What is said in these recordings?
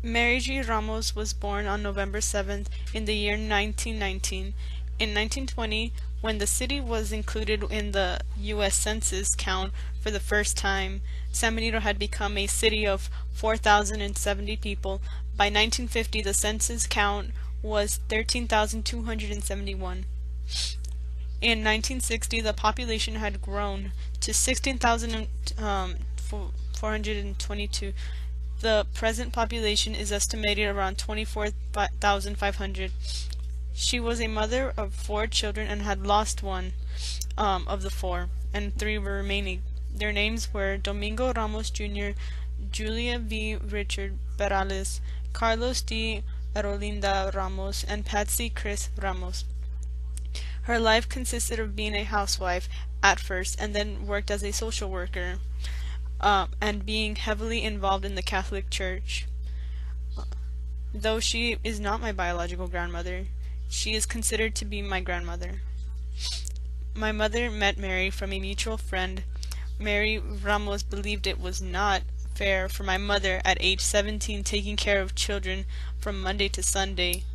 Mary G. Ramos was born on November 7th in the year 1919. In 1920, when the city was included in the U.S. Census count for the first time, San Benito had become a city of 4,070 people. By 1950, the census count was 13,271. In 1960, the population had grown to 16,422. The present population is estimated around 24,500. She was a mother of four children and had lost one of the four, and three were remaining. Their names were Domingo Ramos Jr., Julia V. Richard Perales, Carlos D. Arolinda Ramos, and Patsy Chris Ramos. Her life consisted of being a housewife at first and then worked as a social worker, and being heavily involved in the Catholic Church. Though she is not my biological grandmother, she is considered to be my grandmother. My mother met Mary from a mutual friend. Mary Ramos believed it was not fair for my mother at age 17 taking care of children from Monday to Sunday.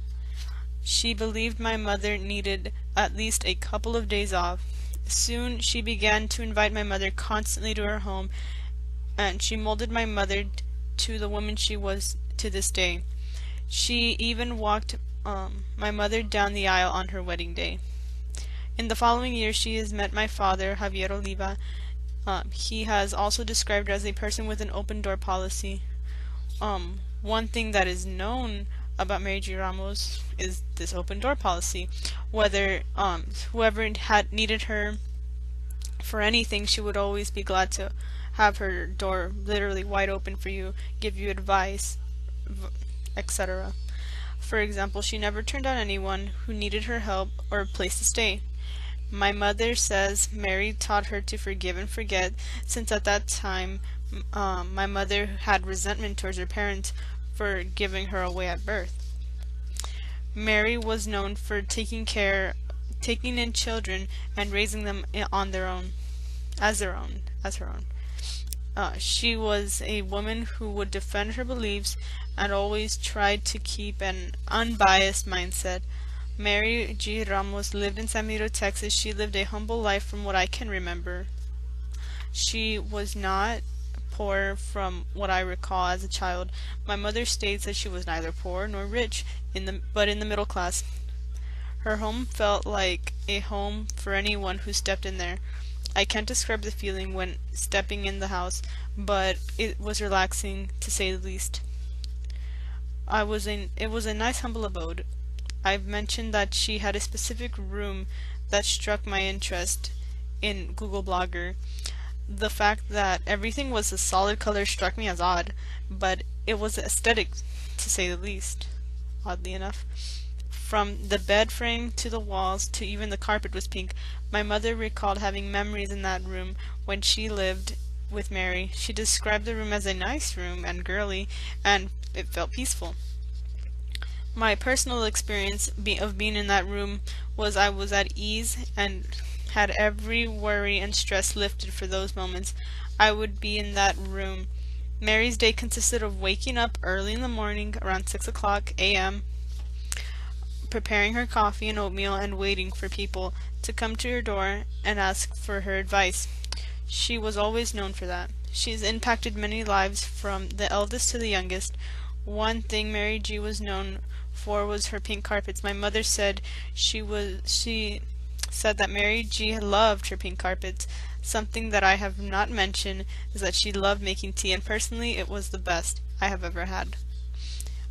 She believed my mother needed at least a couple of days off. Soon she began to invite my mother constantly to her home, and she molded my mother to the woman she was to this day. She even walked my mother down the aisle on her wedding day. In the following year, she has met my father, Javier Oliva. He has also described her as a person with an open door policy. One thing that is known about Mary G. Ramos is this open door policy. Whether whoever had needed her for anything, she would always be glad to have her door literally wide open for you, give you advice, etc. For example, she never turned down anyone who needed her help or a place to stay. My mother says Mary taught her to forgive and forget, since at that time my mother had resentment towards her parents for giving her away at birth. Mary was known for taking in children and raising them on their own, as her own. She was a woman who would defend her beliefs and always tried to keep an unbiased mindset. Mary G. Ramos lived in San Benito, Texas. She lived a humble life from what I can remember. She was not poor from what I recall as a child. My mother states that she was neither poor nor rich, but in the middle class. Her home felt like a home for anyone who stepped in there. I can't describe the feeling when stepping in the house, but it was relaxing to say the least. It was a nice humble abode. I've mentioned that she had a specific room that struck my interest in Google Blogger. The fact that everything was a solid color struck me as odd, but it was aesthetic to say the least, oddly enough. From the bed frame to the walls to even the carpet was pink. My mother recalled having memories in that room when she lived with Mary. She described the room as a nice room and girly, and it felt peaceful. My personal experience of being in that room was I was at ease and had every worry and stress lifted for those moments. I would be in that room. Mary's day consisted of waking up early in the morning around 6 o'clock a.m., preparing her coffee and oatmeal, and waiting for people to come to her door and ask for her advice. She was always known for that. She has impacted many lives from the eldest to the youngest. One thing Mary G. was known for was her pink carpets. My mother said she said that Mary G. loved her pink carpets. Something that I have not mentioned is that she loved making tea, and personally it was the best I have ever had.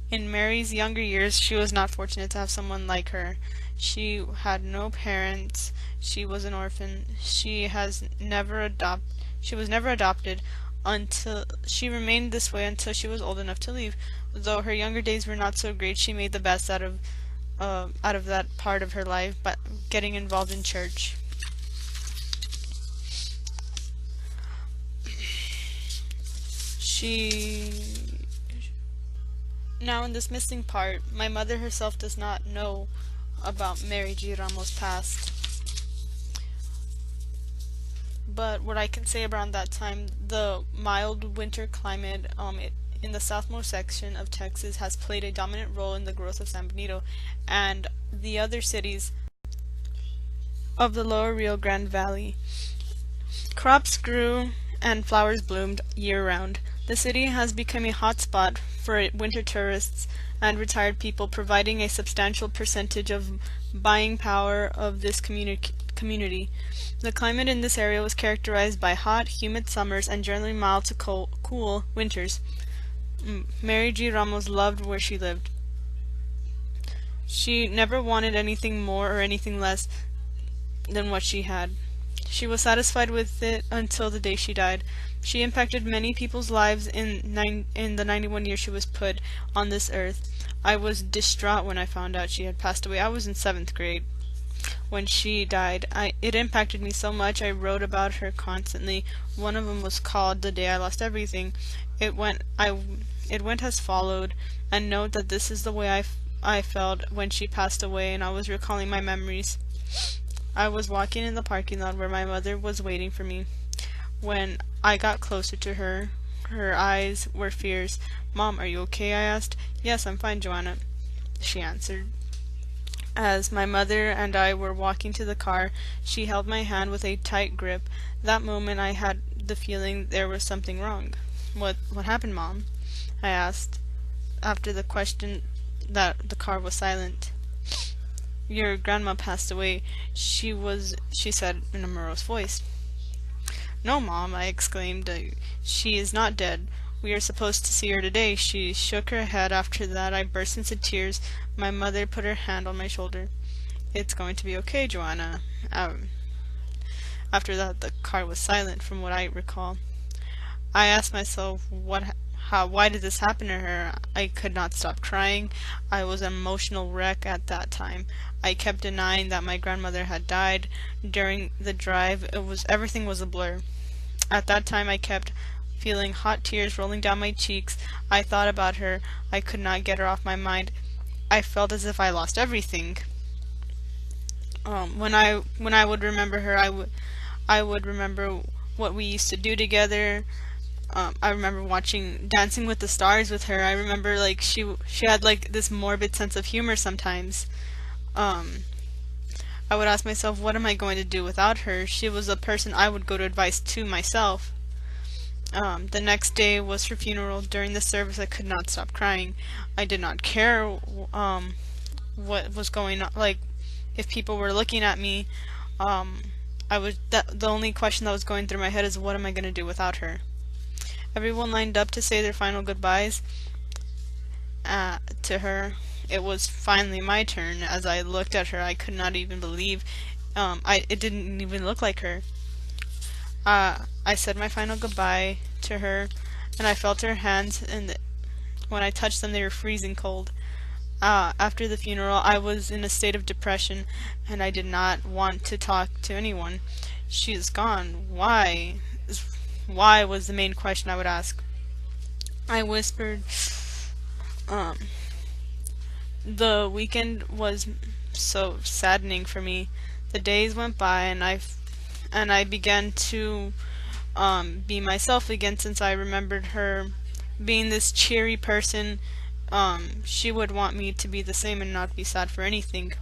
In Mary's younger years, she was not fortunate to have someone like her. She had no parents. She was an orphan. She was never adopted until she remained this way until she was old enough to leave. Though her younger days were not so great, she made the best out of that part of her life by getting involved in church. Now in this missing part, my mother herself does not know about Mary G. Ramos' past. but what I can say around that time, the mild winter climate in the southmost section of Texas has played a dominant role in the growth of San Benito and the other cities of the lower Rio Grande Valley. Crops grew and flowers bloomed year-round. The city has become a hotspot for winter tourists and retired people, providing a substantial percentage of buying power of this community. The climate in this area was characterized by hot, humid summers and generally mild to cool winters. Mary G. Ramos loved where she lived. She never wanted anything more or anything less than what she had. She was satisfied with it until the day she died. She impacted many people's lives in the 91 years she was put on this earth. I was distraught when I found out she had passed away. I was in 7th grade when she died. It impacted me so much. I wrote about her constantly. One of them was called "The Day I Lost Everything." It went as followed, and note that this is the way I felt when she passed away, and I was recalling my memories. I was walking in the parking lot where my mother was waiting for me. When I got closer to her, her eyes were fierce. "Mom, are you okay?" I asked. "Yes, I'm fine, Joanna," she answered. As my mother and I were walking to the car, she held my hand with a tight grip. That moment I had the feeling there was something wrong. What happened, Mom?" I asked. After the question, that the car was silent. "Your grandma passed away," she said in a morose voice. "No, Mom," I exclaimed. "She is not dead. We are supposed to see her today." She shook her head. After that I burst into tears. My mother put her hand on my shoulder. "It's going to be okay, Joanna." After that the car was silent from what I recall. I asked myself why did this happen to her? I could not stop crying. I was an emotional wreck at that time. I kept denying that my grandmother had died. During the drive, everything was a blur. At that time, I kept feeling hot tears rolling down my cheeks. I thought about her. I could not get her off my mind. I felt as if I lost everything. When I would remember her, I would remember what we used to do together. I remember watching Dancing with the Stars with her. I remember like she had like this morbid sense of humor sometimes. I would ask myself, what am I going to do without her? She was a person I would go to advice to myself. The next day was her funeral. During the service I could not stop crying. I did not care what was going on, like if people were looking at me. The only question that was going through my head is, what am I going to do without her? Everyone lined up to say their final goodbyes to her. It was finally my turn. As I looked at her, I could not even believe it didn't even look like her. I said my final goodbye to her, and I felt her hands, and when I touched them, they were freezing cold. After the funeral, I was in a state of depression, and I did not want to talk to anyone. "She is gone. Why?" Why was the main question I would ask. I whispered. The weekend was so saddening for me. The days went by, and I began to be myself again, since I remembered her being this cheery person. She would want me to be the same and not be sad for anything.